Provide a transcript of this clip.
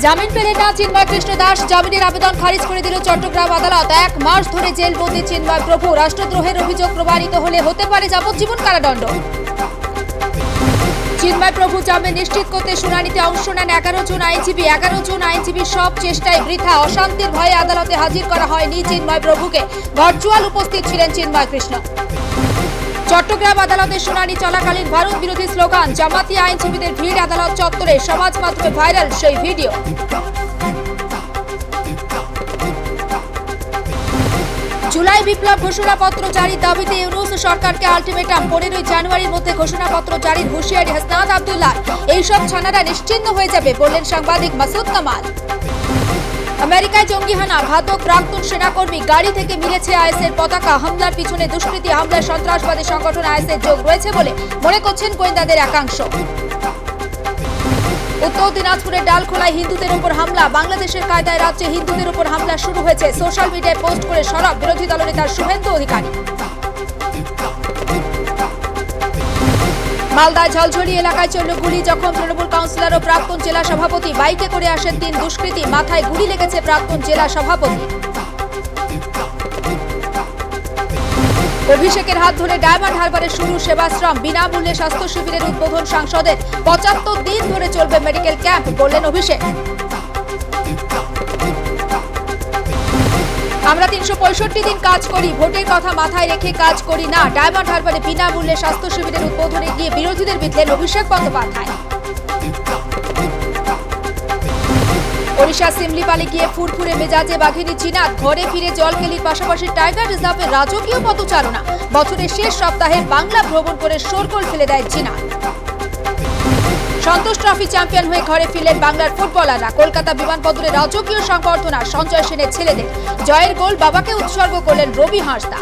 জামিন পেলেন না চিন্ময় কৃষ্ণ দাস। জামিনের আবেদন খারিজ করে দিল চট্টগ্রাম আদালত। 1 মাস ধরে জেলবন্দি চিন্ময় প্রভু। রাষ্ট্রদ্রোহের অভিযোগ প্রমাণিত হলে হতে পারে যাবজ্জীবন কারাদণ্ড। চিন্ময় প্রভু জামিন নিশ্চিত করতে শুনানিতে অংশ নেন 11 জন আইনজীবী। 11 জন আইনজীবীর সব চেষ্টায় বৃথা। অশান্তির ভয়ে আদালতে হাজির করা হয়নি চিন্ময় প্রভুকে। ভার্চুয়াল উপস্থিত ছিলেন চিন্ময় কৃষ্ণ। চট্টগ্রাম আদালতে শুনানি চলাকালীন ভারত বিরোধী স্লোগান, জামাতি আইনজীবীদের ভিড় আদালত চত্বরে। সমাজ মাধ্যমে ভাইরাল সেই ভিডিও। জুলাই বিপ্লব ঘোষণাপত্র জারির দাবিতে ইউনূস সরকারকে আলটিমেটাম। 15 জানুয়ারির মধ্যে ঘোষণাপত্র জারির হুঁশিয়ারি হাসনাত আব্দুল্লাহ। এইসব ছানারা নিশ্চিহ্ন হয়ে যাবে বললেন সাংবাদিক মাসুদ কামাল। আমেরিকায় জঙ্গি হানা, ঘাতক প্রাক্তন সেনাকর্মী। গাড়ি থেকে মিলেছে আইএসের পতাকা। হামলার পিছনে দুষ্কৃতী, হামলায় সন্ত্রাসবাদী সংগঠন আইএসের যোগ রয়েছে বলে মনে করছেন গোয়েন্দাদের একাংশ। উত্তর দিনাজপুরের ডালখোলায় হিন্দুদের উপর হামলা। বাংলাদেশের কায়দায় রাজ্যে হিন্দুদের উপর হামলা শুরু হয়েছে। সোশ্যাল মিডিয়ায় পোস্ট করে সরব বিরোধী দলনেতা শুভেন্দু অধিকারী। মালদায় ঝলঝলি এলাকায় চলল গুলি, জখম তৃণমূল কাউন্সিলর ও প্রাক্তন জেলা সভাপতি। বাইকে করে আসেন 3 দুষ্কৃতী, মাথায় গুলি লেগেছে প্রাক্তন জেলা সভাপতি। অভিষেকের হাত ধরে ডায়মন্ড হারবারে শুরু সেবাশ্রম। বিনামূল্যে স্বাস্থ্য শিবিরের উদ্বোধন সাংসদের। 75 দিন ধরে চলবে মেডিকেল ক্যাম্প বললেন অভিষেক। আমরা 365 দিন কাজ করি, ভোটের কথা মাথায় রেখে কাজ করি না। ডায়মন্ড হারবারে বিনামূল্যে স্বাস্থ্য শিবিরের উদ্বোধনে গিয়ে বিরোধীদের বিঁধলেন অভিষেক বন্দ্যোপাধ্যায়। ওড়িশা সিমলিপালে গিয়ে ফুরফুরে মেজাজে বাঘিনী জিনাত। ঘরে ফিরে জলকেলির পাশাপাশি টাইগার রিজার্ভের রাজকীয় পদচারণা। বছরের শেষ সপ্তাহে বাংলা ভ্রমণ করে শোরগোল ফেলে দেয় জিনাত। সন্তোষ ট্রফি চ্যাম্পিয়ন হয়ে ঘরে ফিরলেন বাংলার ফুটবলাররা। কলকাতা বিমানবন্দরে রাজকীয় সংবর্ধনা সঞ্জয় সেনের ছেলেদের। জয়ের গোল বাবাকে উৎসর্গ করলেন রবি হাঁসদা।